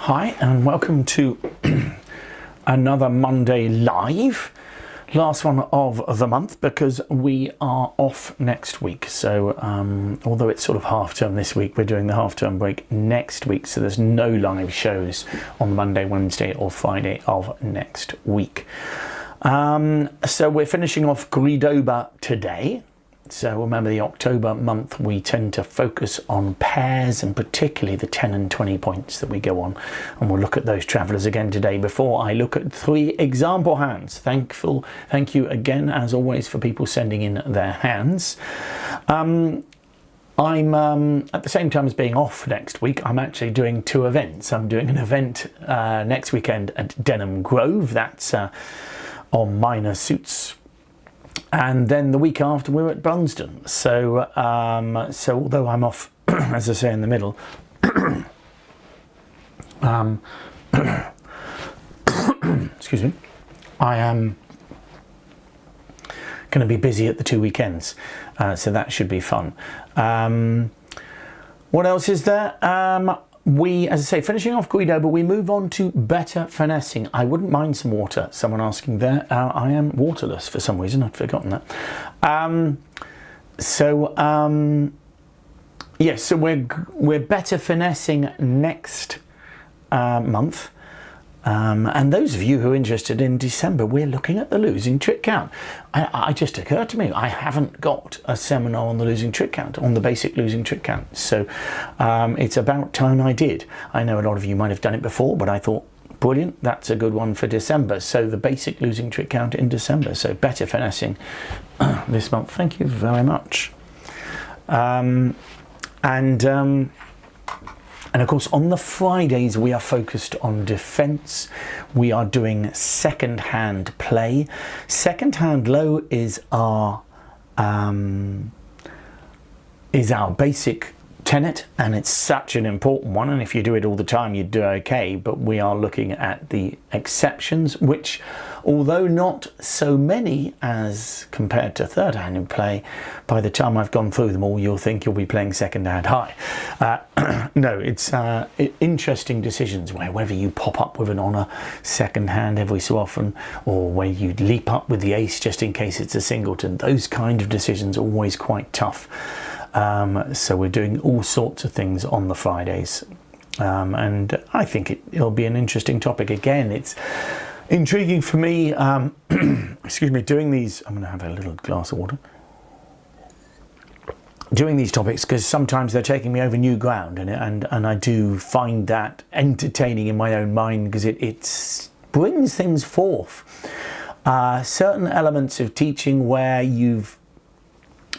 Hi and welcome to another Monday live, last one of the month because we are off next week. So although it's sort of half term this week, we're doing the half term break next week, so there's no live shows on Monday, Wednesday or Friday of next week. So we're finishing off Gridoba today. So remember, the October month we tend to focus on pairs and particularly the 10 and 20 points that we go on, and we'll look at those travellers again today before I look at 3 example hands. Thank you again as always for people sending in their hands. I'm at the same time as being off next week, I'm actually doing 2 events. I'm doing an event next weekend at Denham Grove, that's on minor suits. And then the week after we're at Bunston. So although I'm off, as I say, in the middle, excuse me, I am going to be busy at the 2 weekends, so that should be fun. What else is there? We, as I say, finishing off Guido, but we move on to better finessing. I wouldn't mind some water, someone asking there. I am waterless for some reason, I'd forgotten that. Yes, so we're better finessing next month. And those of you who are interested in December, we're looking at the losing trick count. It just occurred to me, I haven't got a seminar on the losing trick count, on the basic losing trick count. So it's about time I did. I know a lot of you might have done it before, but I thought, brilliant, that's a good one for December. So the basic losing trick count in December. So better finessing this month. Thank you very much. And of course, on the Fridays, we are focused on defense. We are doing second-hand play. Second-hand low is our basic tenet, and it's such an important one. And if you do it all the time, you'd do okay. But we are looking at the exceptions, which, although not so many as compared to third-hand in play, by the time I've gone through them all, you'll think you'll be playing second-hand high. No, it's interesting decisions where whether you pop up with an honour second-hand every so often, or where you leap up with the ace just in case it's a singleton. Those kind of decisions are always quite tough. So we're doing all sorts of things on the Fridays. And I think it'll be an interesting topic. Again, it's intriguing for me, excuse me, doing these, I'm going to have a little glass of water, doing these topics, because sometimes they're taking me over new ground, and I do find that entertaining in my own mind, because it brings things forth. Certain elements of teaching where you've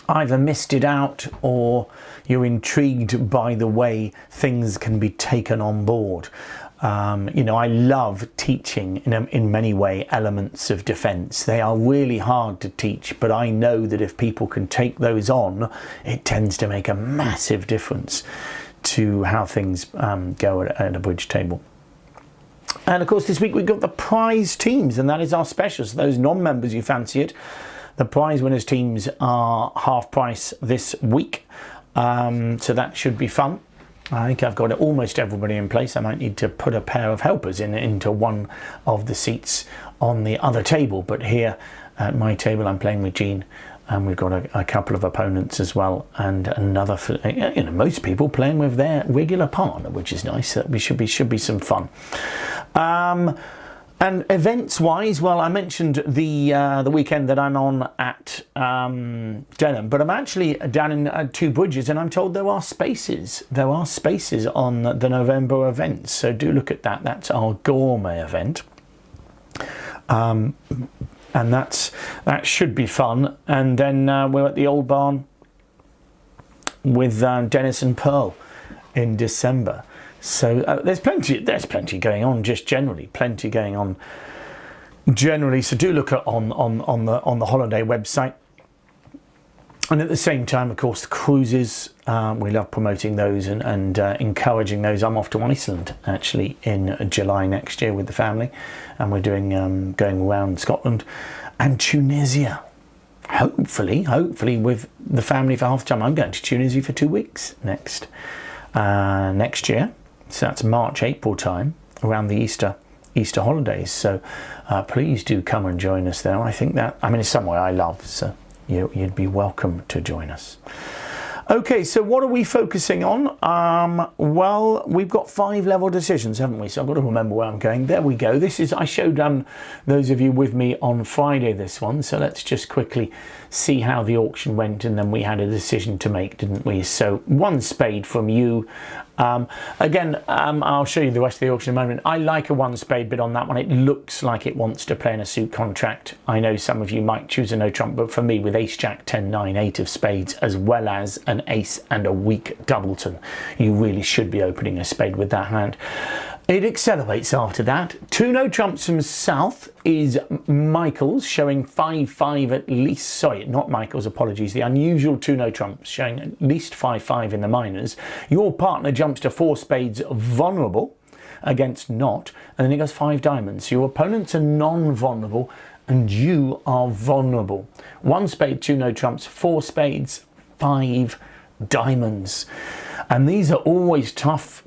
either missed it out or you're intrigued by the way things can be taken on board. You know, I love teaching in many ways elements of defense. They are really hard to teach, but I know that if people can take those on, it tends to make a massive difference to how things go at a bridge table. And of course, this week we've got the prize teams, and that is our specials. Those non-members who fancy it, the prize winners teams are half price this week. So that should be fun. I think I've got almost everybody in place. I might need to put a pair of helpers into one of the seats on the other table, but here at my table I'm playing with Jean, and we've got a couple of opponents as well, and another, you know, most people playing with their regular partner, which is nice. That should be some fun. And events-wise, well, I mentioned the weekend that I'm on at Denham, but I'm actually down in Two Bridges, and I'm told there are spaces. There are spaces on the November events, so do look at that. That's our gourmet event, and that should be fun. And then we're at the Old Barn with Dennis and Pearl in December. So there's plenty going on, just generally, plenty going on generally. So do look at on the holiday website. And at the same time, of course, the cruises, we love promoting those and encouraging those. I'm off to Iceland actually in July next year with the family, and we're doing going around Scotland and Tunisia. Hopefully with the family for half time. I'm going to Tunisia for 2 weeks next year. So that's March, April time, around the Easter holidays. So please do come and join us there. I think that, I mean, it's somewhere I love, so you'd be welcome to join us. Okay, so what are we focusing on? Well, we've got 5 level decisions, haven't we? So I've got to remember where I'm going. There we go. This is, I showed those of you with me on Friday, this one. So let's just quickly see how the auction went, and then we had a decision to make, didn't we? So 1 spade from you. Again, I'll show you the rest of the auction in a moment. I like a 1 spade bid on that one. It looks like it wants to play in a suit contract. I know some of you might choose a no trump, but for me, with ace, jack, 10, 9, 8 of spades, as well as an ace and a weak doubleton, you really should be opening a spade with that hand. It accelerates after that. 2 no trumps from South is Michael's, showing 5-5 at least. Sorry, not Michael's, apologies. The unusual 2 no trumps, showing at least 5-5 in the minors. Your partner jumps to 4 spades vulnerable against not, and then he goes 5 diamonds. Your opponents are non-vulnerable and you are vulnerable. 1 spade, 2 no trumps, 4 spades, 5 diamonds. And these are always tough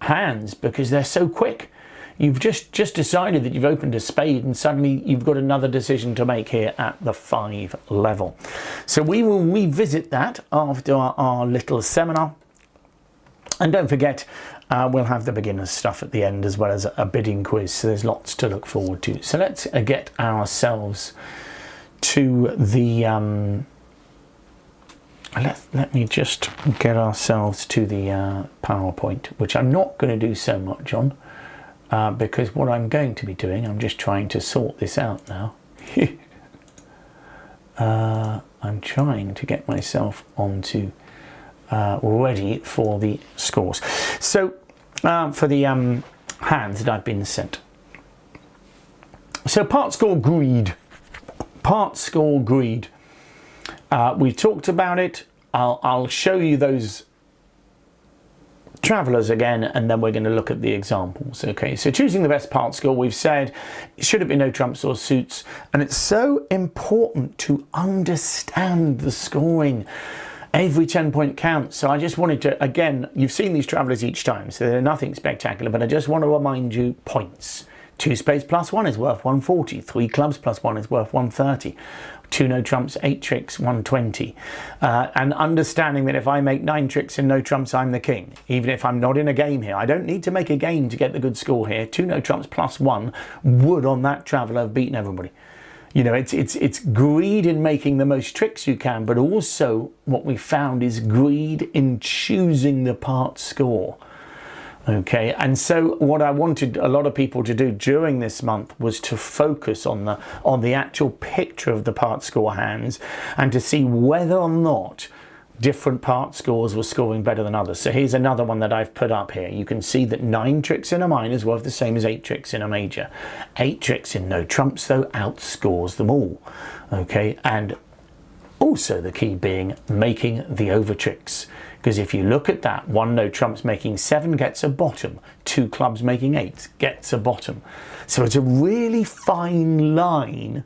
hands because they're so quick. You've just decided that you've opened a spade and suddenly you've got another decision to make here at the 5 level. So we will revisit that after our little seminar. And don't forget, we'll have the beginner's stuff at the end, as well as a bidding quiz. So there's lots to look forward to. So let's get ourselves to the let me just get ourselves to the PowerPoint, which I'm not going to do so much on, because what I'm going to be doing, I'm just trying to sort this out now. I'm trying to get myself onto ready for the scores. So for the hands that I've been sent. So part score greed. Part score greed. We've talked about it. I'll show you those travellers again, and then we're going to look at the examples. Okay, so choosing the best part score, we've said, should it be no trumps or suits? And it's so important to understand the scoring. Every 10-point counts. So I just wanted to, again, you've seen these travellers each time, so they're nothing spectacular, but I just want to remind you points. 2 spades plus 1 is worth 140. 3 clubs plus 1 is worth 130. 2 no trumps, 8 tricks, 120. And understanding that if I make 9 tricks and no trumps, I'm the king. Even if I'm not in a game here. I don't need to make a game to get the good score here. 2 no trumps plus 1 would, on that traveller, have beaten everybody. You know, it's greed in making the most tricks you can, but also what we found is greed in choosing the part score. Okay, and so what I wanted a lot of people to do during this month was to focus on the actual picture of the part score hands and to see whether or not different part scores were scoring better than others. So here's another one that I've put up here. You can see that 9 tricks in a minor is worth the same as 8 tricks in a major. 8 tricks in no trumps, though, outscores them all. Okay, and also the key being making the over tricks. Because if you look at that, 1 no trumps making 7 gets a bottom, 2 clubs making 8 gets a bottom. So it's a really fine line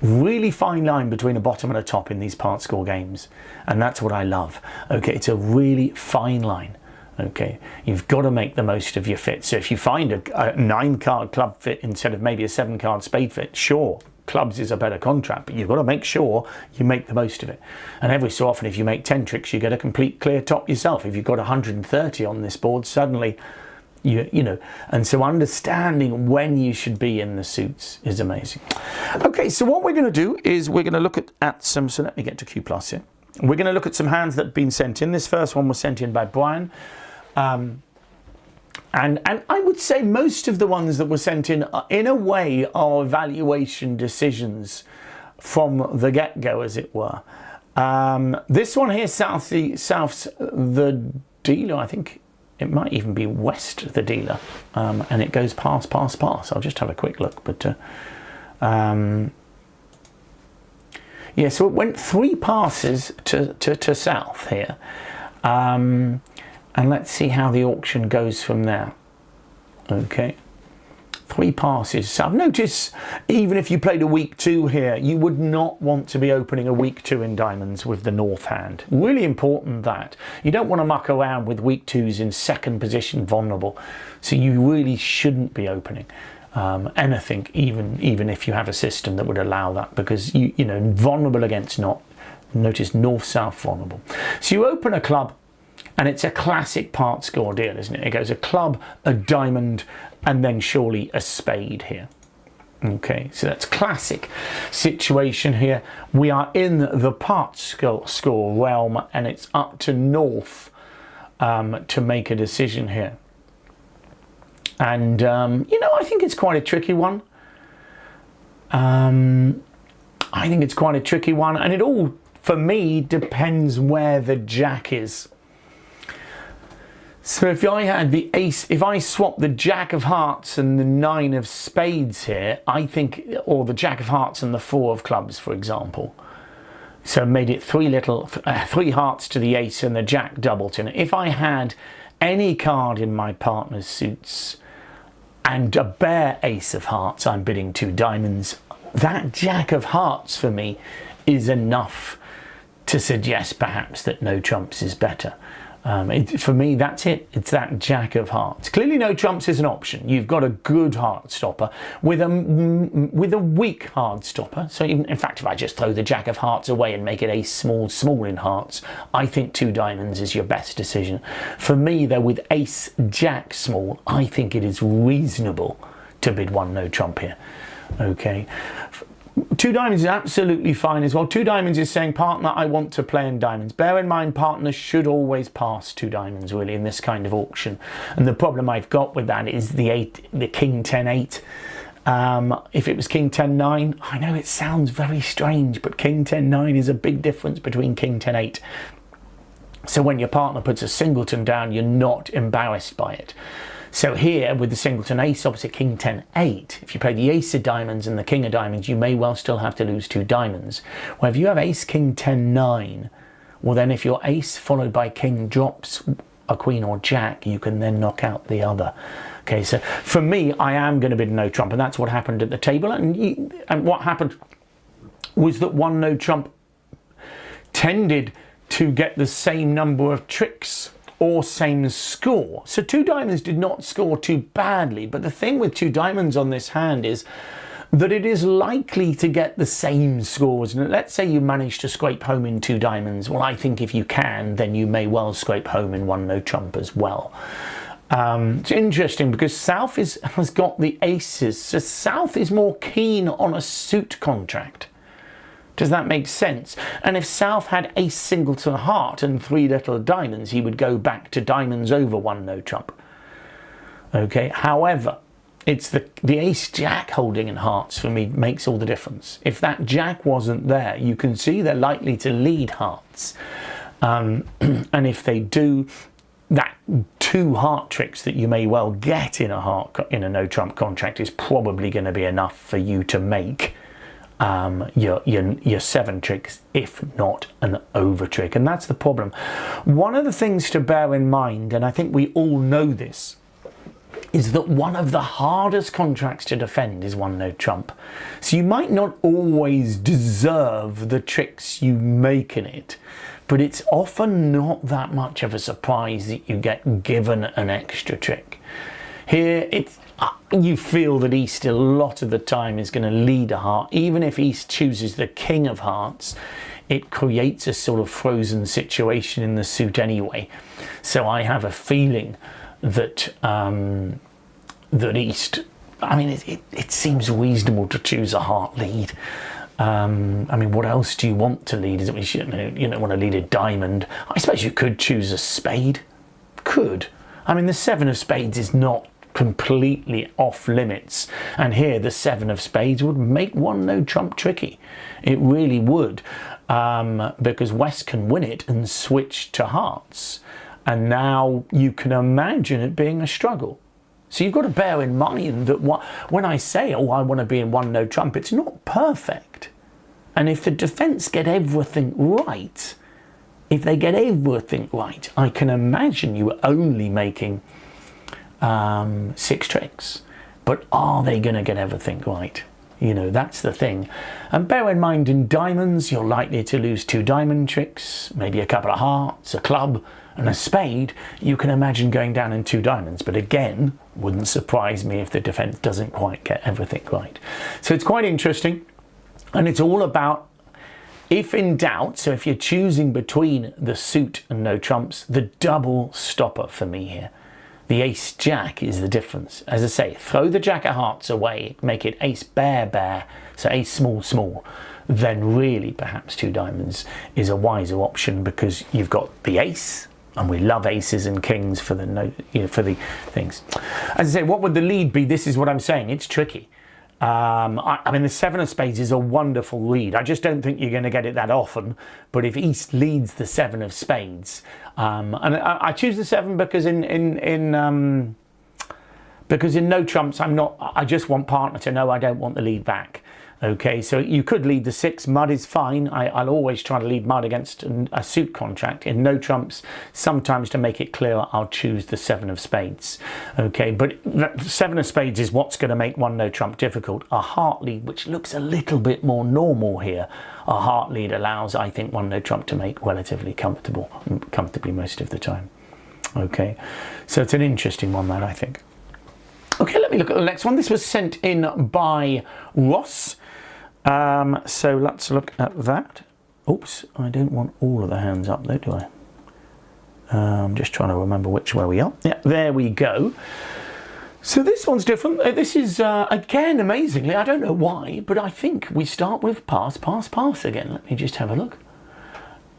between a bottom and a top in these part score games. And that's what I love. Okay, it's a really fine line. Okay, you've got to make the most of your fit. So if you find a 9-card club fit instead of maybe a 7-card spade fit, sure, clubs is a better contract, but you've got to make sure you make the most of it. And every so often, if you make 10 tricks, you get a complete clear top yourself. If you've got 130 on this board, suddenly you know, and so understanding when you should be in the suits is amazing. Okay, so what we're going to do is we're going to look at some, so let me get to Q plus here. We're going to look at some hands that have been sent in. This first one was sent in by Brian. And I would say most of the ones that were sent in a way, are evaluation decisions from the get-go, as it were. This one here, South's the dealer, I think it might even be West the dealer, and it goes pass. I'll just have a quick look, but yeah, so it went 3 passes to South here. And let's see how the auction goes from there. Okay, 3 passes. So I've noticed, even if you played a weak 2 here, you would not want to be opening a weak 2 in diamonds with the north hand. Really important that. You don't want to muck around with weak 2s in second position vulnerable. So you really shouldn't be opening anything, even if you have a system that would allow that, because you know, vulnerable against not. Notice north-south vulnerable. So you open a club, and it's a classic part score deal, isn't it? It goes a club, a diamond, and then surely a spade here. Okay, so that's classic situation here. We are in the part score realm, and it's up to north to make a decision here. And, you know, I think it's quite a tricky one. I think it's quite a tricky one, and it all, for me, depends where the jack is. So if I had the ace, if I swap the jack of hearts and the 9 of spades here, I think, or the jack of hearts and the 4 of clubs, for example. So made it 3 hearts to the ace and the jack doubleton. If I had any card in my partner's suits and a bare ace of hearts, I'm bidding 2 diamonds. That jack of hearts for me is enough to suggest perhaps that no trumps is better. For me, that's it. It's that jack of hearts. Clearly no trumps is an option. You've got a good heart stopper with a weak hard stopper. So even, in fact, if I just throw the jack of hearts away and make it ace small in hearts, I think 2 diamonds is your best decision. For me, though, with ace jack small, I think it is reasonable to bid 1 no trump here. Okay. 2 diamonds is absolutely fine as well. 2 diamonds is saying, partner, I want to play in diamonds. Bear in mind, partners should always pass 2 diamonds, really, in this kind of auction. And the problem I've got with that is the king 10-8. If it was king 10-9, I know it sounds very strange, but king 10-9 is a big difference between king 10-8. So when your partner puts a singleton down, you're not embarrassed by it. So here, with the singleton ace opposite king 10-8, if you play the ace of diamonds and the king of diamonds, you may well still have to lose 2 diamonds. Where if you have ace king 10-9, well then if your ace followed by king drops a queen or jack, you can then knock out the other. Okay, so for me, I am going to bid no trump, and that's what happened at the table. And what happened was that 1 no trump tended to get the same number of tricks or same score. So 2 diamonds did not score too badly, but the thing with 2 diamonds on this hand is that it is likely to get the same scores. And let's say you manage to scrape home in 2 diamonds. Well, I think if you can, then you may well scrape home in 1 no trump as well. It's interesting because South has got the aces, so South is more keen on a suit contract. Does that make sense? And if South had ace singleton heart and 3 little diamonds, he would go back to diamonds over 1 no trump. Okay, however, it's the ace jack holding in hearts for me makes all the difference. If that jack wasn't there, you can see they're likely to lead hearts. And if they do, that 2 heart tricks that you may well get in a no trump contract is probably going to be enough for you to make your 7 tricks, if not an over trick. And that's the problem. One of the things to bear in mind, and I think we all know this, is that one of the hardest contracts to defend is 1 no trump. So you might not always deserve the tricks you make in it, but it's often not that much of a surprise that you get given an extra trick. Here, you feel that East a lot of the time is going to lead a heart. Even if East chooses the king of hearts, it creates a sort of frozen situation in the suit anyway. So I have a feeling that that East, I mean, it seems reasonable to choose a heart lead. I mean, what else do you want to lead? Is it you don't want to lead a diamond? I suppose you could choose a spade. Could. I mean, the 7 of spades is not completely off limits, and here the 7 of spades would make 1 no trump tricky. It really would, because West can win it and switch to hearts, and now you can imagine it being a struggle. So you've got to bear in mind that when I say, oh, I want to be in 1 no trump, it's not perfect. And if the defense get everything right, I can imagine you only making 6 tricks. but are they going to get everything right? You know, that's the thing. And bear in mind, in diamonds, you're likely to lose 2 diamond tricks, maybe a couple of hearts, a club, and a spade. You can imagine going down in 2 diamonds. But again, wouldn't surprise me if the defense doesn't quite get everything right. So it's quite interesting. And it's all about, if in doubt, so if you're choosing between the suit and no trumps, the double stopper for me here. The ace jack is the difference. As I say, throw the jack of hearts away, make it ace bear, so ace small, then really perhaps 2 diamonds is a wiser option, because you've got the ace, and we love aces and kings for the for the things. As I say, what would the lead be? This is what I'm saying. It's tricky. I mean, the 7 of spades is a wonderful lead. I just don't think you're going to get it that often. But if East leads the 7 of spades, and I choose the 7 because because in no trumps, I just want partner to know I don't want the lead back. Okay, so you could lead the 6. Mud is fine. I'll always try to lead mud against a suit contract. In no trumps, sometimes to make it clearer, I'll choose the 7 of spades. Okay, but 7 of spades is what's going to make one no trump difficult. A heart lead, which looks a little bit more normal here. A heart lead allows, I think, one no trump to make relatively comfortably most of the time. Okay, so it's an interesting one, that, I think. Okay, let me look at the next one. This was sent in by Ross. So let's look at that. Oops, I don't want all of the hands up though, do I? I'm just trying to remember which way we are. Yeah, there we go. So this one's different. This is, again, amazingly, I don't know why, but I think we start with pass, pass, pass again. Let me just have a look.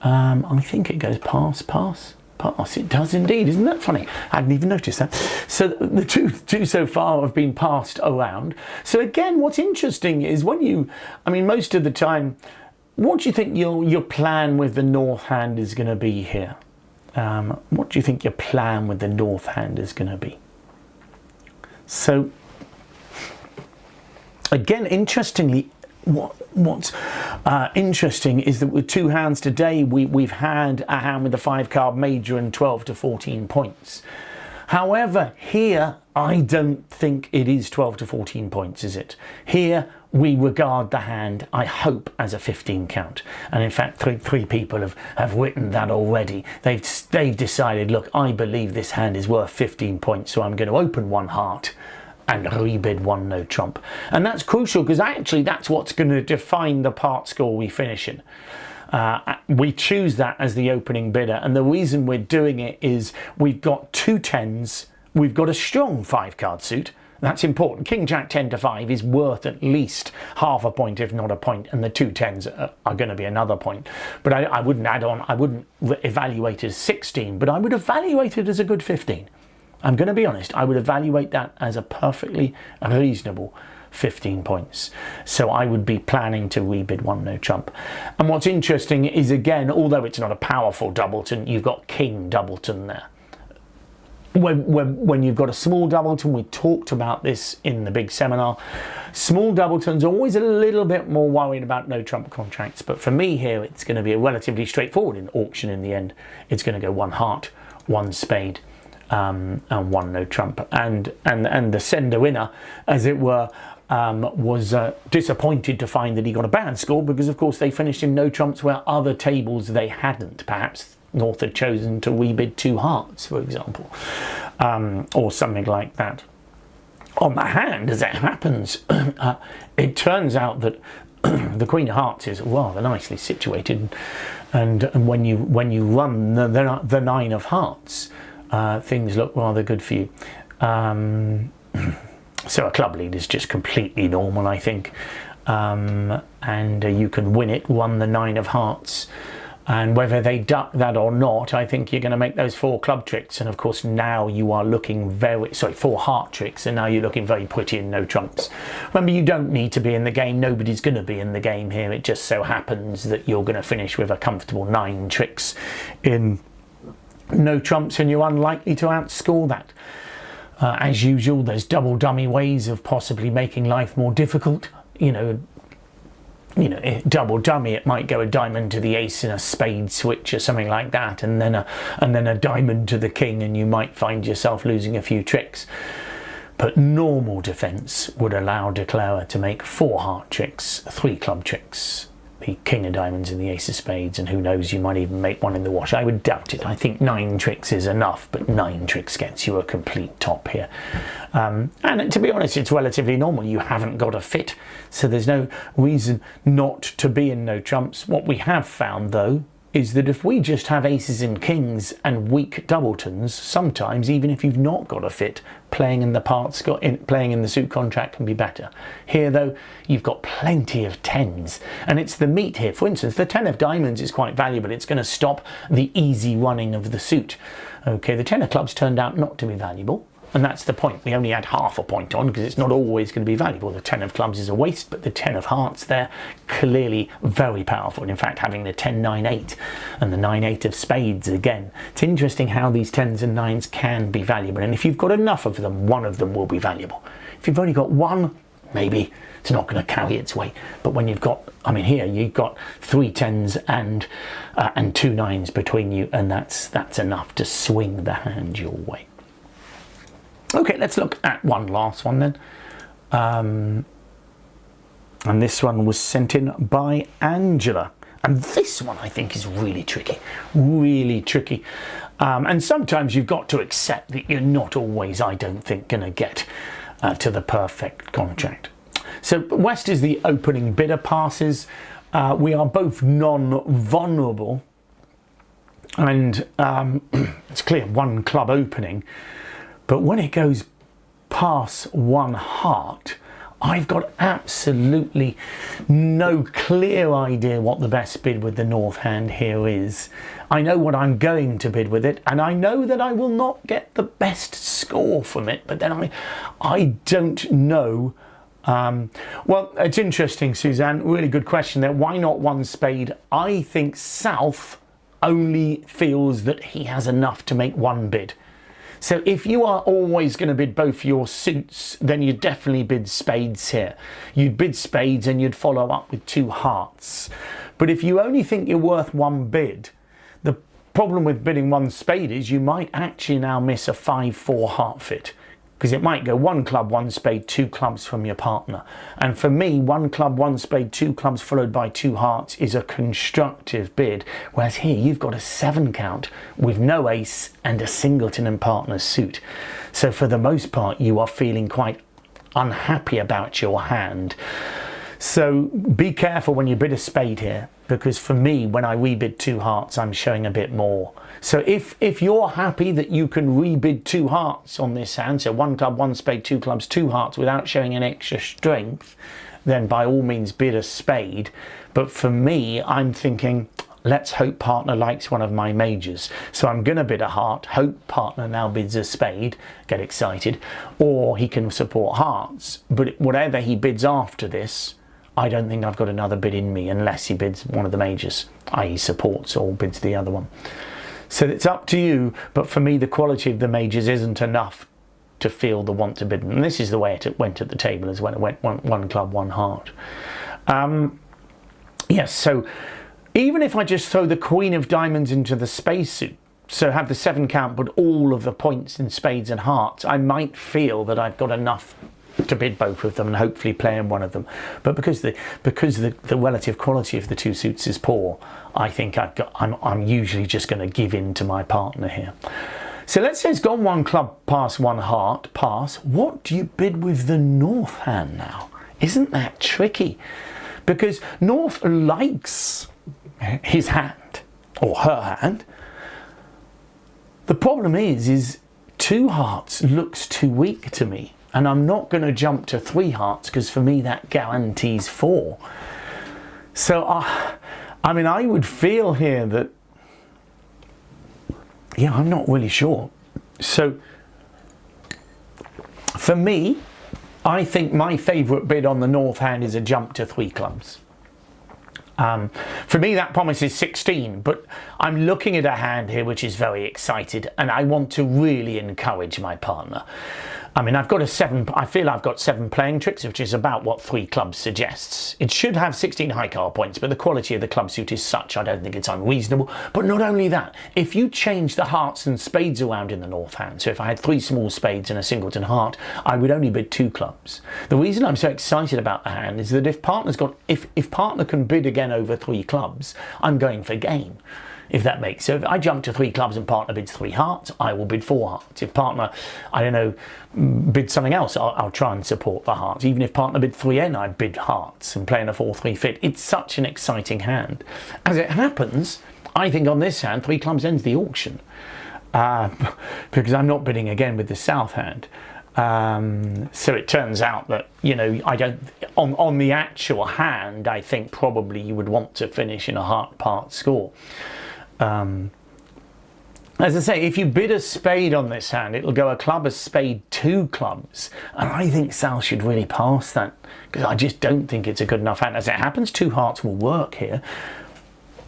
I think it goes pass, pass. Pass. It does indeed. Isn't that funny? I hadn't even noticed that. So the two so far have been passed around. So again, what's interesting is when you, I mean, most of the time, what do you think your plan with the north hand is going to be here? What do you think your plan with the north hand is going to be? So again, interestingly, what's interesting is that with 2 hands today, we've had a hand with a 5-card major and 12 to 14 points. However, here, I don't think it is 12 to 14 points, is it? Here, we regard the hand, I hope, as a 15 count. And in fact, three people have written that already. They've decided, look, I believe this hand is worth 15 points, so I'm going to open 1 heart and rebid 1 no trump. And that's crucial, because actually that's what's going to define the part score we finish in. We choose that as the opening bidder, and the reason we're doing it is we've got 2 10s, we've got a strong 5-card suit. That's important. King Jack 10 to 5 is worth at least half a point, if not a point, and the 2 10s are going to be another point. But I wouldn't add on, I wouldn't evaluate it as 16, but I would evaluate it as a good 15. I'm going to be honest, I would evaluate that as a perfectly reasonable 15 points. So I would be planning to rebid 1 no trump. And what's interesting is, again, although it's not a powerful doubleton, you've got king doubleton there. When you've got a small doubleton, we talked about this in the big seminar, small doubletons are always a little bit more worried about no trump contracts. But for me here, it's going to be a relatively straightforward in auction in the end. It's going to go 1 heart, 1 spade, and 1 no trump, and the sender winner, as it were, was disappointed to find that he got a bad score, because of course they finished in no trumps where other tables they hadn't. Perhaps North had chosen to rebid 2 hearts, for example, or something like that. On the hand, as it happens, it turns out that the Queen of Hearts is rather nicely situated, and when you run the 9 of Hearts, things look rather good for you. So a club lead is just completely normal, I think, and you can win it, run the 9 of Hearts, and whether they duck that or not, I think you're going to make those 4 club tricks, and of course now you are looking 4 heart tricks, and now you're looking very pretty in no trumps. Remember, you don't need to be in the game, nobody's going to be in the game here, it just so happens that you're going to finish with a comfortable 9 tricks in no trumps, and you're unlikely to outscore that. As usual, there's double dummy ways of possibly making life more difficult. You know, double dummy, it might go a diamond to the ace and a spade switch or something like that, and then a diamond to the king, and you might find yourself losing a few tricks. but normal defence would allow declarer to make 4 heart tricks, 3 club tricks, the king of diamonds and the ace of spades, and who knows, you might even make one in the wash. I would doubt it. I think 9 tricks is enough, but 9 tricks gets you a complete top here. And to be honest, it's relatively normal. You haven't got a fit, so there's no reason not to be in no trumps. What we have found, though, is that if we just have aces and kings and weak doubletons, sometimes, even if you've not got a fit, playing in the suit contract can be better. Here, though, you've got plenty of tens, and it's the meat here. For instance, the 10 of diamonds is quite valuable. It's going to stop the easy running of the suit. Okay, the 10 of clubs turned out not to be valuable. And that's the point. We only had half a point on because it's not always going to be valuable. The 10 of clubs is a waste, but the 10 of hearts there, clearly very powerful. And in fact, having the 10, 9, 8 and the 9, 8 of spades again. It's interesting how these 10s and 9s can be valuable. And if you've got enough of them, one of them will be valuable. If you've only got one, maybe it's not going to carry its weight. But when you've got, I mean, here you've got 3 10s and 2 9s between you, and that's enough to swing the hand your way. Okay, let's look at one last one then. And this one was sent in by Angela. And this one I think is really tricky, really tricky. And sometimes you've got to accept that you're not always, I don't think, going to get to the perfect contract. So West is the opening bidder passes. We are both non-vulnerable. And it's clear, 1 club opening. But when it goes past 1 heart, I've got absolutely no clear idea what the best bid with the north hand here is. I know what I'm going to bid with it, and I know that I will not get the best score from it, but then I don't know. Well, it's interesting, Suzanne, really good question there. Why not 1 spade? I think South only feels that he has enough to make 1 bid. So if you are always going to bid both your suits, then you'd definitely bid spades here. You'd bid spades and you'd follow up with 2 hearts. But if you only think you're worth 1 bid, the problem with bidding 1 spade is you might actually now miss a 5-4 heart fit. Because it might go 1 club, 1 spade, 2 clubs from your partner. And for me, 1 club, 1 spade, 2 clubs followed by 2 hearts is a constructive bid. Whereas here you've got a 7 count with no ace and a singleton and partner's suit. So for the most part, you are feeling quite unhappy about your hand. So be careful when you bid a spade here, because for me, when I rebid 2 hearts, I'm showing a bit more. So if you're happy that you can rebid 2 hearts on this hand, so 1 club, 1 spade, 2 clubs, 2 hearts without showing an extra strength, then by all means bid a spade. But for me, I'm thinking, let's hope partner likes one of my majors. So I'm going to bid a heart, hope partner now bids a spade, get excited, or he can support hearts. But whatever he bids after this, I don't think I've got another bid in me unless he bids one of the majors, i.e. supports, or bids the other one. So it's up to you, but for me the quality of the majors isn't enough to feel the want to bid. And this is the way it went at the table as well. It went 1 club, 1 heart. Yes, so even if I just throw the queen of diamonds into the spade suit, so have the 7 count but all of the points in spades and hearts, I might feel that I've got enough to bid both of them and hopefully play in one of them. But because the relative quality of the 2 suits is poor, I think I'm usually just going to give in to my partner here. So let's say it's gone 1 club past 1 heart pass. What do you bid with the north hand now? Isn't that tricky? Because north likes his hand or her hand. The problem is 2 hearts looks too weak to me. And I'm not going to jump to 3 hearts because for me that guarantees 4. So, I mean, I would feel here that, yeah, I'm not really sure. So, for me, I think my favourite bid on the north hand is a jump to 3 clubs. For me that promises 16, but I'm looking at a hand here which is very excited and I want to really encourage my partner. I mean, I've got a 7, I feel I've got 7 playing tricks, which is about what 3 clubs suggests. It should have 16 high card points, but the quality of the club suit is such, I don't think it's unreasonable. But not only that, if you change the hearts and spades around in the north hand, so if I had 3 small spades and a singleton heart, I would only bid 2 clubs. The reason I'm so excited about the hand is that if partner can bid again over 3 clubs, I'm going for game. If that makes so, if I jump to 3 clubs and partner bids 3 hearts, I will bid 4 hearts. If partner, I don't know, bids something else, I'll try and support the hearts. Even if partner bid 3N, I bid hearts and play in a 4-3 fit. It's such an exciting hand. As it happens, I think on this hand, 3 clubs ends the auction because I'm not bidding again with the south hand. So it turns out that, you know, I don't, on the actual hand, I think probably you would want to finish in a heart part score. As I say, if you bid a spade on this hand, it'll go a club, a spade, 2 clubs. And I think Sal should really pass that, because I just don't think it's a good enough hand. As it happens, 2 hearts will work here.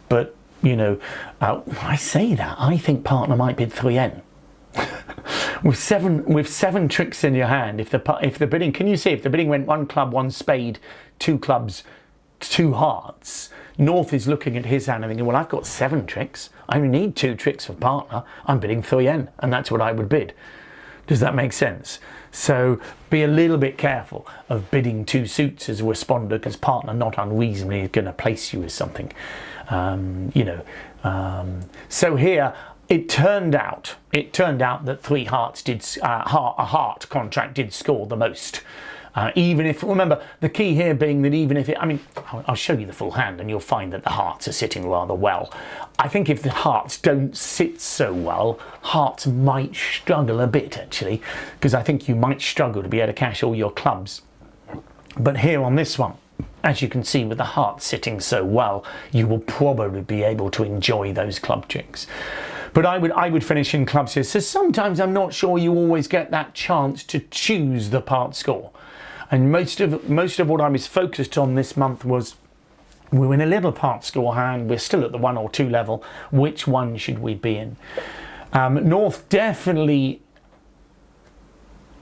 But, you know, I say that, I think partner might bid 3N. With seven tricks in your hand, if the bidding, can you see, if the bidding went 1 club, 1 spade, 2 clubs, 2 hearts, North is looking at his hand and thinking, well, I've got 7 tricks. I only need 2 tricks for partner. I'm bidding 3N, and that's what I would bid. Does that make sense? So be a little bit careful of bidding 2 suits as a responder, because partner not unreasonably is going to place you as something. So here, it turned out that 3 hearts did, a heart contract did score the most. Even if, remember, the key here being that even if it, I mean, I'll show you the full hand and you'll find that the hearts are sitting rather well. I think if the hearts don't sit so well, hearts might struggle a bit actually, because I think you might struggle to be able to cash all your clubs. But here on this one, as you can see with the hearts sitting so well, you will probably be able to enjoy those club tricks. But I would finish in clubs here. So sometimes I'm not sure you always get that chance to choose the part score. And most of what I was focused on this month was, we're in a little part score hand, we're still at the 1 or 2 level, which one should we be in? North definitely,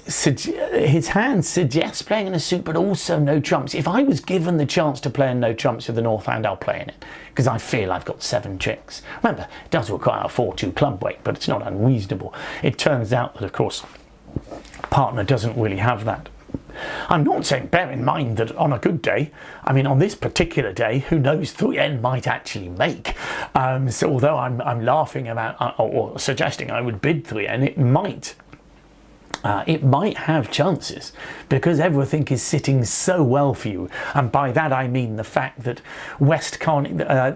his hand suggests playing in a suit, but also no trumps. If I was given the chance to play in no trumps with the North hand, I'll play in it, because I feel I've got 7 tricks. Remember, it does require a 4-2 club weight, but it's not unreasonable. It turns out that, of course, partner doesn't really have that. I'm not saying, bear in mind that on a good day, I mean on this particular day, who knows, 3N might actually make. So although I'm laughing about or suggesting I would bid 3N, it might have chances, because everything is sitting so well for you. And by that I mean the fact that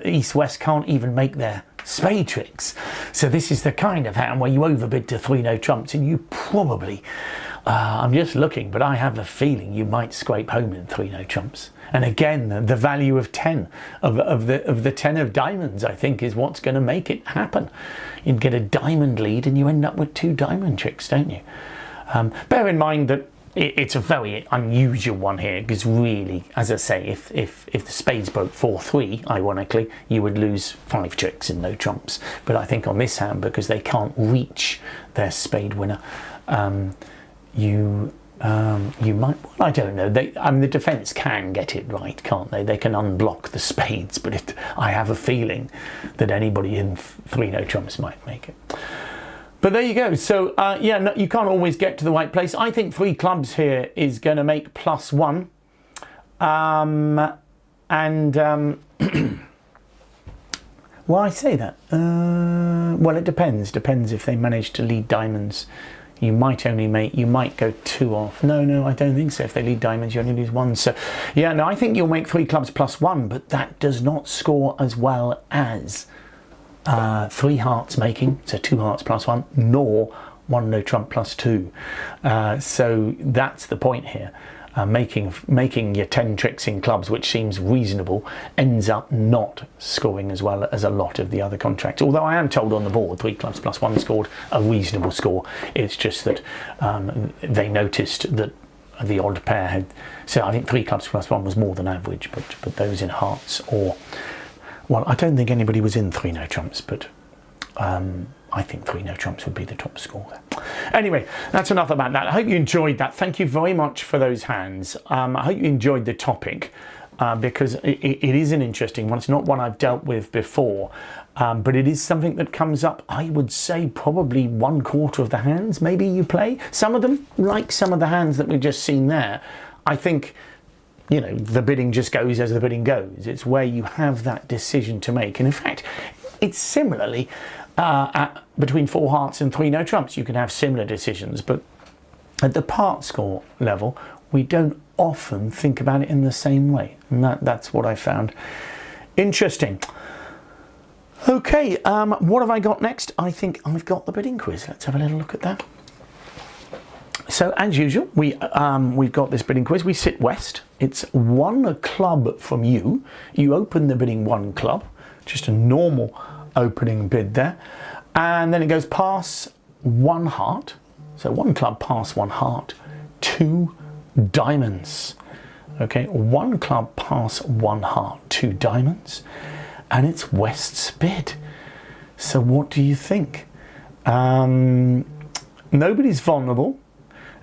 East-West can't even make their spade tricks. So this is the kind of hand where you overbid to 3 no trumps, and you probably, I'm just looking, but I have a feeling you might scrape home in 3 no trumps. And again, the value of 10 of the 10 of diamonds, I think, is what's going to make it happen. You'd get a diamond lead and you end up with 2 diamond tricks, don't you? Bear in mind that it's a very unusual one here, because really, as I say, if the spades broke 4-3, ironically, you would lose 5 tricks and no trumps. But I think on this hand, because they can't reach their spade winner, you might, well, I don't know, the defence can get it right, can't they? They can unblock the spades, but I have a feeling that anybody in 3 no trumps might make it. But there you go. So yeah, no, you can't always get to the right place. I think 3 clubs here is going to make +1. Well, I say that. Well, it depends. Depends if they manage to lead diamonds. You might go 2 off. No, I don't think so. If they lead diamonds, you only lose 1. So yeah, no, I think you'll make 3 clubs +1, but that does not score as well as 3 hearts making, so 2 hearts +1, nor 1 no trump +2. So that's the point here. Making your 10 tricks in clubs, which seems reasonable, ends up not scoring as well as a lot of the other contracts. Although I am told on the board 3 clubs +1 scored a reasonable score. It's just that they noticed that the odd pair had, so I think 3 clubs +1 was more than average, but those in hearts, or, well, I don't think anybody was in 3 no trumps, but I I think 3 no trumps would be the top score there. Anyway, that's enough about that. I hope you enjoyed that. Thank you very much for those hands. I hope you enjoyed the topic because it is an interesting one. It's not one I've dealt with before, but it is something that comes up, I would say, probably 1/4 of the hands maybe you play. Some of them, like some of the hands that we've just seen there, I think, you know, the bidding just goes as the bidding goes. It's where you have that decision to make. And in fact, it's similarly between 4 hearts and 3 no trumps. You can have similar decisions, but at the part score level, we don't often think about it in the same way. And that's what I found interesting. Okay, what have I got next? I think I've got the bidding quiz. Let's have a little look at that. So as usual, we've got this bidding quiz. We sit west. It's 1 club from you. You open the bidding 1 club, just a normal opening bid there. And then it goes pass 1 heart. So 1 club, pass 1 heart, 2 diamonds. Okay, 1 club, pass 1 heart, 2 diamonds. And it's west's bid. So what do you think? Nobody's vulnerable.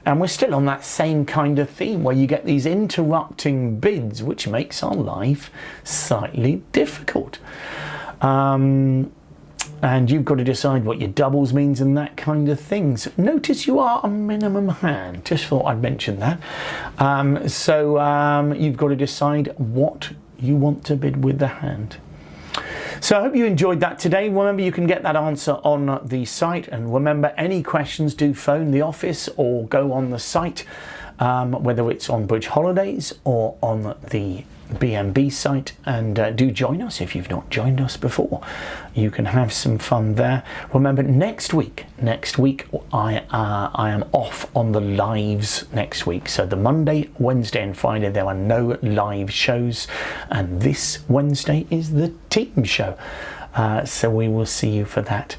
And we're still on that same kind of theme where you get these interrupting bids, which makes our life slightly difficult. And you've got to decide what your doubles means and that kind of things. Notice you are a minimum hand. Just thought I'd mention that. You've got to decide what you want to bid with the hand. So I hope you enjoyed that today. Remember, you can get that answer on the site. And remember, any questions, do phone the office or go on the site, whether it's on Bridge Holidays or on the BNB site, and do join us if you've not joined us before. You can have some fun there. Remember, next week I am off on the lives next week. So the Monday, Wednesday and Friday there are no live shows, and this Wednesday is the team show. So we will see you for that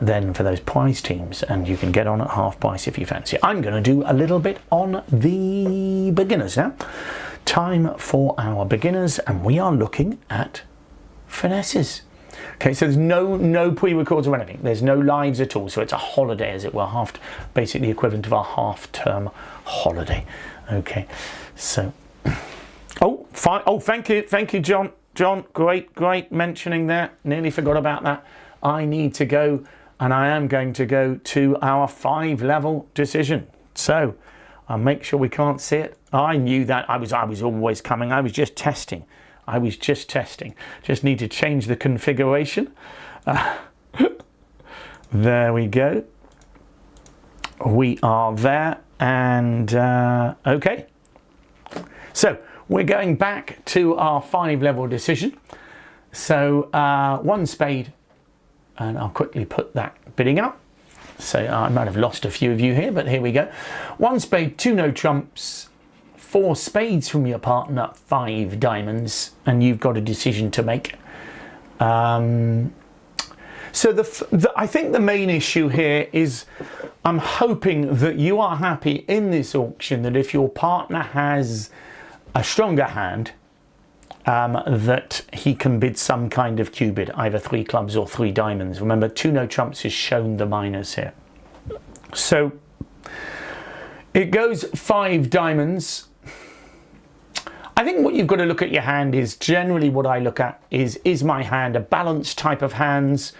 then for those prize teams, and you can get on at half price if you fancy. I'm going to do a little bit on the beginners now. Time for our beginners, and we are looking at finesses. Okay, so there's no pre-records or anything. There's no lives at all. So it's a holiday, as it were, basically equivalent of our half-term holiday. Okay, so fine. Oh, thank you, John. John, great mentioning that. Nearly forgot about that. I need to go, and I am going to go to our 5-level decision. So I'll make sure we can't see it. I knew that. I was always coming. I was just testing. Just need to change the configuration. There we go. We are there, and okay. So we're going back to our 5-level decision. So 1 spade, and I'll quickly put that bidding up. So I might have lost a few of you here, but here we go. 1 spade, 2 no trumps, 4 spades from your partner, 5 diamonds, and you've got a decision to make. So I think the main issue here is I'm hoping that you are happy in this auction that if your partner has a stronger hand, that he can bid some kind of Q bid, either 3 clubs or 3 diamonds. Remember, 2 no trumps has shown the minors here. So it goes 5 diamonds. I think what you've got to look at your hand is generally what I look at is my hand a balanced type of hands,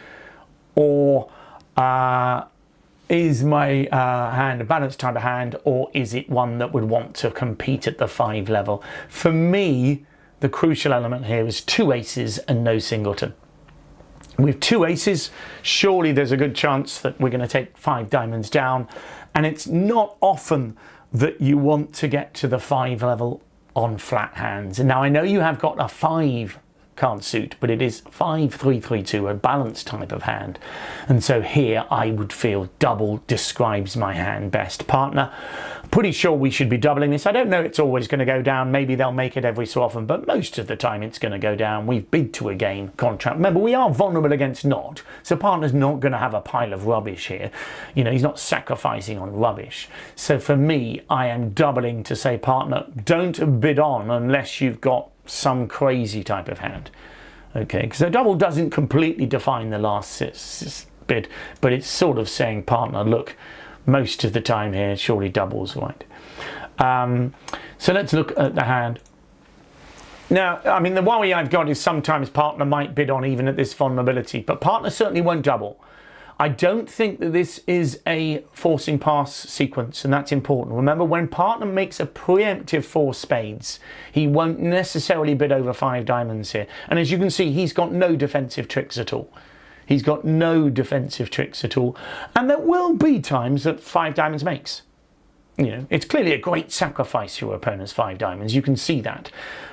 or is my hand a balanced type of hand, or is it one that would want to compete at the 5 level? For me, the crucial element here is 2 aces and no singleton. With 2 aces, surely there's a good chance that we're going to take 5 diamonds down, and it's not often that you want to get to the 5 level on flat hands. And now I know you have got a 5 card suit, but it is 5-3-3-2, a balanced type of hand. And so here I would feel double describes my hand best. Partner, pretty sure we should be doubling this. I don't know it's always going to go down. Maybe they'll make it every so often, but most of the time it's going to go down. We've bid to a game contract. Remember, we are vulnerable against not, so partner's not going to have a pile of rubbish here. You know, he's not sacrificing on rubbish. So for me, I am doubling to say, partner, don't bid on unless you've got some crazy type of hand. Okay, because a double doesn't completely define the last bid, but it's sort of saying, partner, look, most of the time here, surely doubles, right? So let's look at the hand. Now, I mean, the worry I've got is sometimes partner might bid on even at this vulnerability, but partner certainly won't double. I don't think that this is a forcing pass sequence, and that's important. Remember, when partner makes a preemptive 4 spades, he won't necessarily bid over 5 diamonds here. And as you can see, he's got no defensive tricks at all. He's got no defensive tricks at all. And there will be times that 5 diamonds makes. You know, it's clearly a great sacrifice for your opponent's 5 diamonds. You can see that.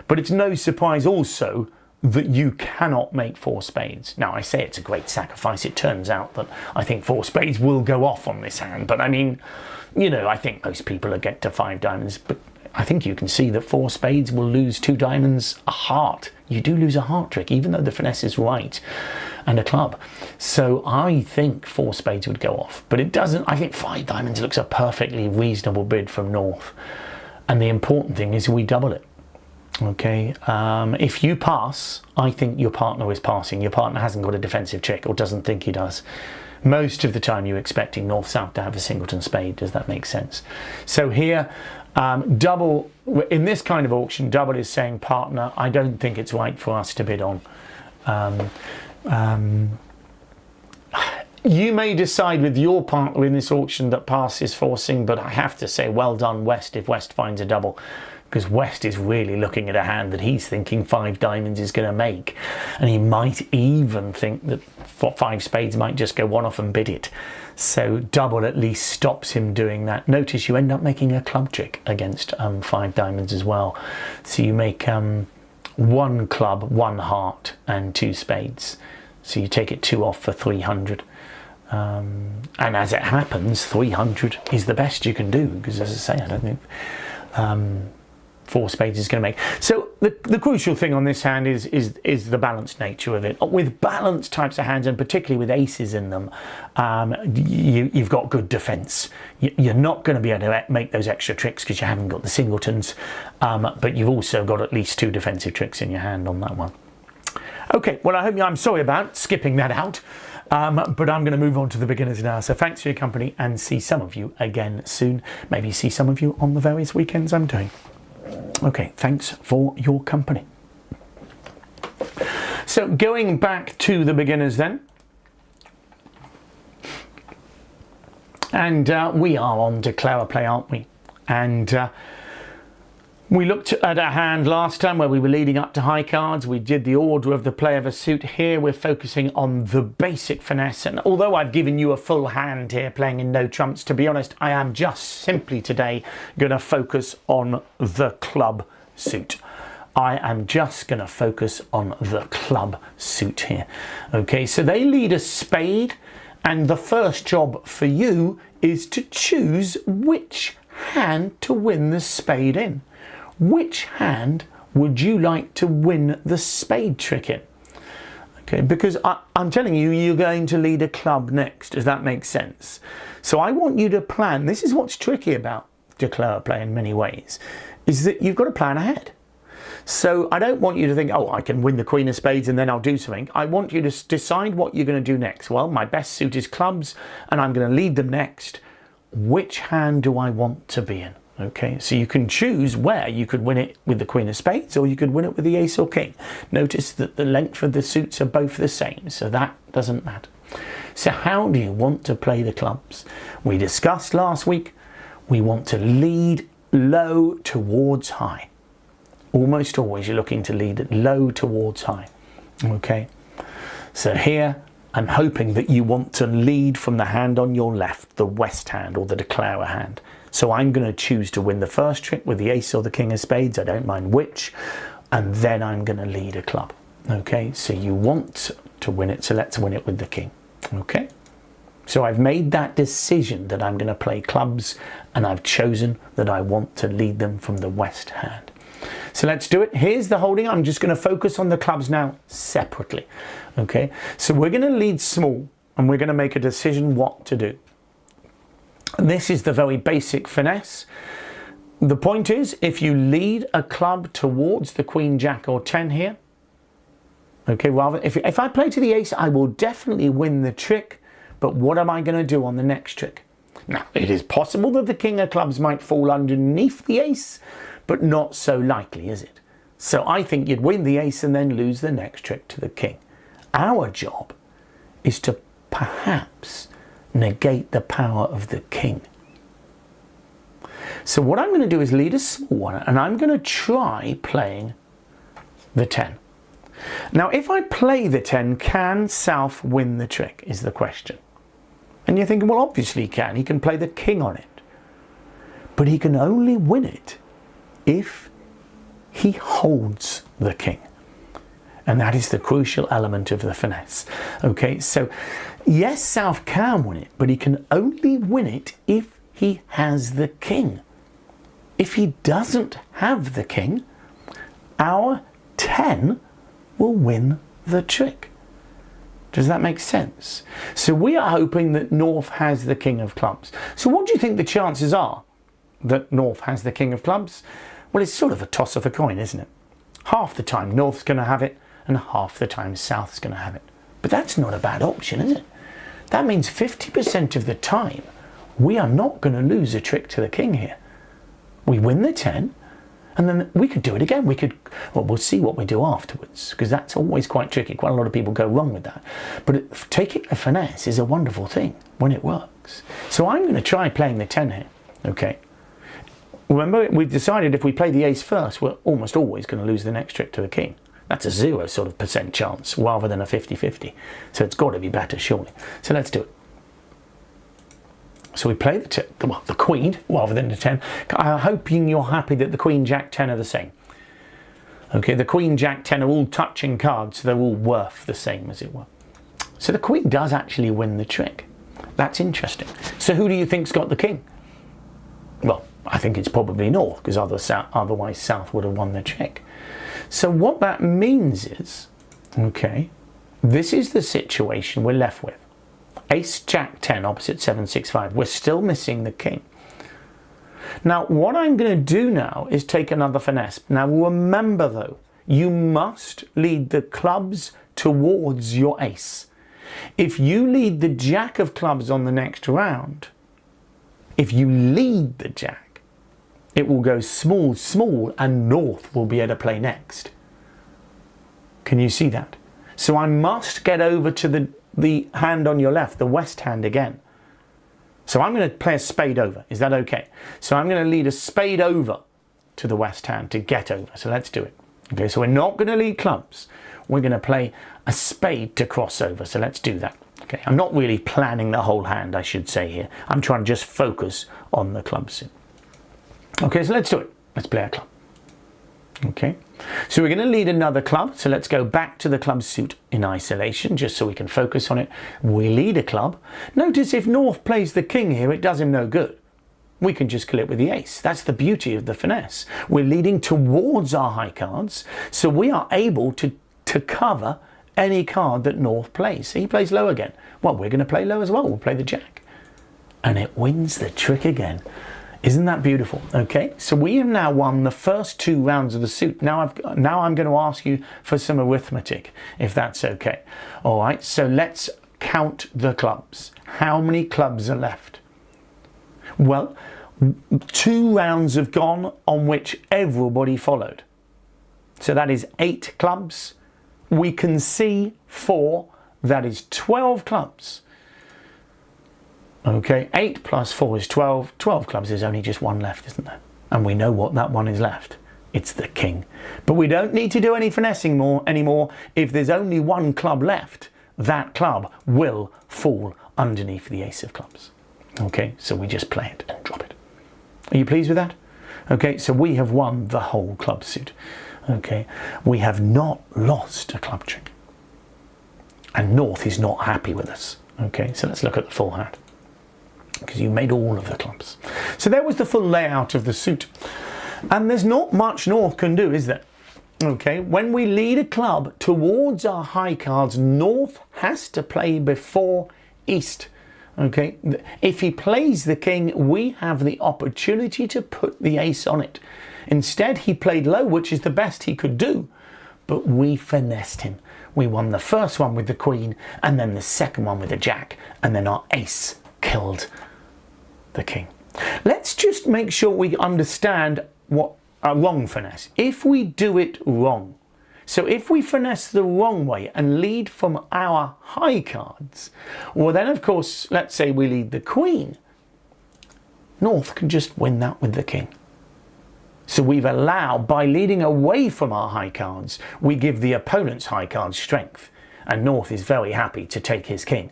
But it's no surprise also that you cannot make 4 spades. Now, I say it's a great sacrifice. It turns out that I think 4 spades will go off on this hand. But I mean, you know, I think most people will get to 5 diamonds. But I think you can see that 4 spades will lose 2 diamonds, a heart. You do lose a heart trick, even though the finesse is right, and a club. So I think 4 spades would go off. But it doesn't. I think 5 diamonds looks a perfectly reasonable bid from North. And the important thing is we double it. Okay, if you pass, I think your partner is passing. Your partner hasn't got a defensive trick or doesn't think he does. Most of the time you're expecting North-South to have a singleton spade. Does that make sense? So here, double, in this kind of auction, double is saying, partner, I don't think it's right for us to bid on. You may decide with your partner in this auction that pass is forcing, but I have to say well done West if West finds a double. Because West is really looking at a hand that he's thinking 5 diamonds is going to make. And he might even think that 5 spades might just go one off and bid it. So double at least stops him doing that. Notice you end up making a club trick against 5 diamonds as well. So you make 1 club, 1 heart and 2 spades. So you take it 2 off for 300. And as it happens, 300 is the best you can do. Because as I say, I don't think 4 spades is going to make. So the crucial thing on this hand is the balanced nature of it. With balanced types of hands, and particularly with aces in them, you've got good defense. You're not going to be able to make those extra tricks because you haven't got the singletons, but you've also got at least 2 defensive tricks in your hand on that one. Okay, well, I'm sorry about skipping that out, but I'm going to move on to the beginners now. So thanks for your company, and see some of you again soon. Maybe see some of you on the various weekends I'm doing. Okay, thanks for your company. So going back to the beginners then. And we are on declare a play, aren't we? And we looked at a hand last time where we were leading up to high cards. We did the order of the play of a suit. Here we're focusing on the basic finesse. And although I've given you a full hand here playing in no trumps, to be honest, I am just simply today going to focus on the club suit. I am just going to focus on the club suit here. Okay, so they lead a spade, and the first job for you is to choose which hand to win the spade in. Which hand would you like to win the spade trick in? Okay, because I'm telling you, you're going to lead a club next. Does that make sense? So I want you to plan. This is what's tricky about declare a play in many ways, is that you've got to plan ahead. So I don't want you to think, oh, I can win the queen of spades and then I'll do something. I want you to decide what you're going to do next. Well, my best suit is clubs and I'm going to lead them next. Which hand do I want to be in? Okay, so you can choose where you could win it with the queen of spades or you could win it with the ace or king. Notice that the length of the suits are both the same, so that doesn't matter. So how do you want to play the clubs? We discussed last week, we want to lead low towards high. Almost always you're looking to lead low towards high. Okay, so here I'm hoping that you want to lead from the hand on your left, the west hand or the declarer hand. So I'm going to choose to win the first trick with the ace or the king of spades, I don't mind which, and then I'm going to lead a club. Okay, so you want to win it, so let's win it with the king. Okay, so I've made that decision that I'm going to play clubs, and I've chosen that I want to lead them from the west hand. So let's do it. Here's the holding. I'm just going to focus on the clubs now separately. Okay, so we're going to lead small, and we're going to make a decision what to do. And this is the very basic finesse. The point is, if you lead a club towards the queen, jack or 10 here, okay, rather, if I play to the ace, I will definitely win the trick but what am I going to do on the next trick? Now, it is possible that the king of clubs might fall underneath the ace, but not so likely, is it? So I think you'd win the ace and then lose the next trick to the king. Our job is to perhaps negate the power of the king. So what I'm going to do is lead a small one, and I'm going to try playing the 10. Now, if I play the 10, can South win the trick, is the question. And you're thinking, well, obviously he can. He can play the king on it. But he can only win it if he holds the king. And that is the crucial element of the finesse. Okay, so yes, South can win it, but he can only win it if he has the king. If he doesn't have the king, our 10 will win the trick. Does that make sense? So we are hoping that North has the king of clubs. So what do you think the chances are that North has the king of clubs? Well, it's sort of a toss of a coin, isn't it? Half the time North's going to have it, and half the time South's going to have it. But that's not a bad option, is it? That means 50% of the time we are not going to lose a trick to the king here. We win the 10, and then we could do it again. Well, we'll see what we do afterwards, because that's always quite tricky. Quite a lot of people go wrong with that. But taking a finesse is a wonderful thing when it works. So I'm going to try playing the 10 here, okay? Remember, we've decided if we play the ace first, we're almost always going to lose the next trick to the king. That's a 0% sort of chance rather than a 50-50. So it's got to be better, surely. So let's do it. So we play the queen rather than the 10. I'm hoping you're happy that the queen, jack, 10 are the same. Okay, the queen, jack, 10 are all touching cards, so they're all worth the same, as it were. So the queen does actually win the trick. That's interesting. So who do you think's got the king? Well, I think it's probably North, because otherwise South would have won the trick. So what that means is, okay, this is the situation we're left with. Ace, jack, 10 opposite 7, 6, 5. We're still missing the king. Now, what I'm going to do now is take another finesse. Now, remember though, you must lead the clubs towards your ace. If you lead the jack of clubs on the next round, if you lead the jack, it will go small, small, and North will be able to play next. Can you see that? So I must get over to the hand on your left, the west hand again. So I'm going to play a spade over. Is that okay? So I'm going to lead a spade over to the west hand to get over. So let's do it. Okay, so we're not going to lead clubs. We're going to play a spade to cross over. So let's do that. Okay, I'm not really planning the whole hand, I should say here. I'm trying to just focus on the club suit. Okay, so let's do it. Let's play a club. Okay, so we're going to lead another club. So let's go back to the club suit in isolation, just so we can focus on it. We lead a club. Notice if North plays the king here, it does him no good. We can just kill it with the ace. That's the beauty of the finesse. We're leading towards our high cards, so we are able to cover any card that North plays. So he plays low again. Well, we're going to play low as well. We'll play the jack. And it wins the trick again. Isn't that beautiful? Okay, so we have now won the first 2 rounds of the suit. Now I'm going to ask you for some arithmetic, if that's okay. All right, so let's count the clubs. How many clubs are left? Well, 2 rounds have gone on which everybody followed. So that is 8 clubs. We can see 4, that is 12 clubs. Okay, 8 plus 4 is 12. 12 clubs, there's only just 1 left, isn't there? And we know what that one is left. It's the king. But we don't need to do any finessing anymore. If there's only 1 club left, that club will fall underneath the ace of clubs. Okay, so we just play it and drop it. Are you pleased with that? Okay, so we have won the whole club suit. Okay, we have not lost a club trick. And North is not happy with us. Okay, so let's look at the full hand, because you made all of the clubs. So there was the full layout of the suit. And there's not much North can do, is there? Okay, when we lead a club towards our high cards, North has to play before East. Okay, if he plays the king, we have the opportunity to put the ace on it. Instead, he played low, which is the best he could do. But we finessed him. We won the first one with the queen and then the second one with the jack, and then our ace killed the king. Let's just make sure we understand what a wrong finesse. If we do it wrong, so if we finesse the wrong way and lead from our high cards, well then of course, let's say we lead the queen, North can just win that with the king. So we've allowed, by leading away from our high cards, we give the opponent's high cards strength, and North is very happy to take his king.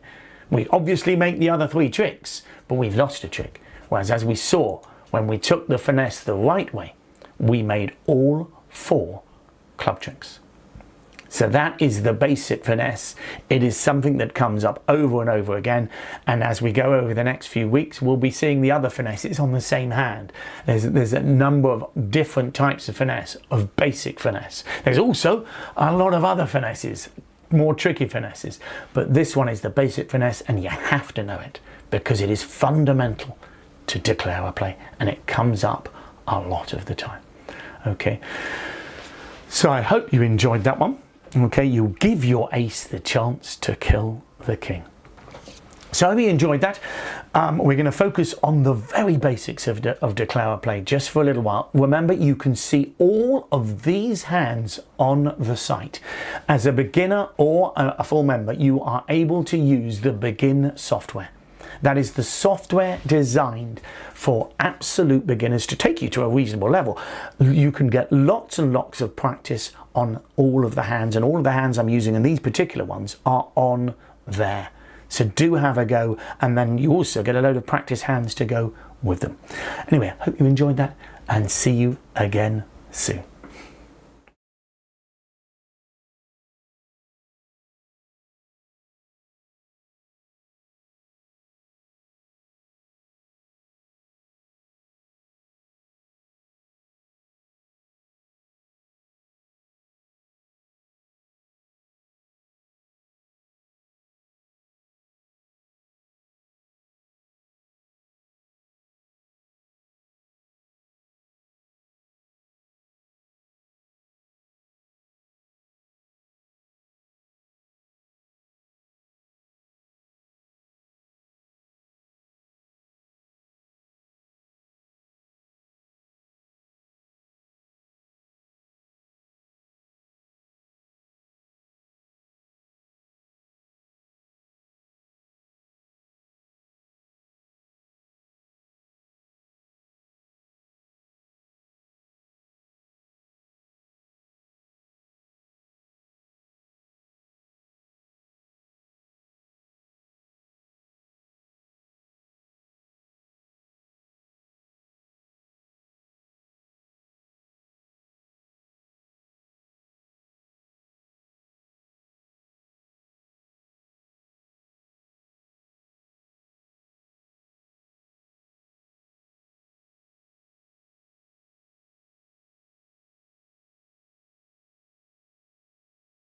We obviously make the other 3 tricks, but we've lost a trick. Whereas as we saw, when we took the finesse the right way, we made all 4 club tricks. So that is the basic finesse. It is something that comes up over and over again, and as we go over the next few weeks, we'll be seeing the other finesses on the same hand. There's a number of different types of finesse, of basic finesse. There's also a lot of other finesses, more tricky finesses, but this one is the basic finesse, and you have to know it because it is fundamental to declare a play, and it comes up a lot of the time. Okay, so I hope you enjoyed that one. Okay, you give your ace the chance to kill the king. So I hope you enjoyed that. We're going to focus on the very basics of declare a play just for a little while. Remember, you can see all of these hands on the site. As a beginner or a full member, you are able to use the Begin software. That is the software designed for absolute beginners to take you to a reasonable level. You can get lots and lots of practice on all of the hands, and all of the hands I'm using, and these particular ones are on there. So do have a go, and then you also get a load of practice hands to go with them. Anyway, I hope you enjoyed that, and see you again soon.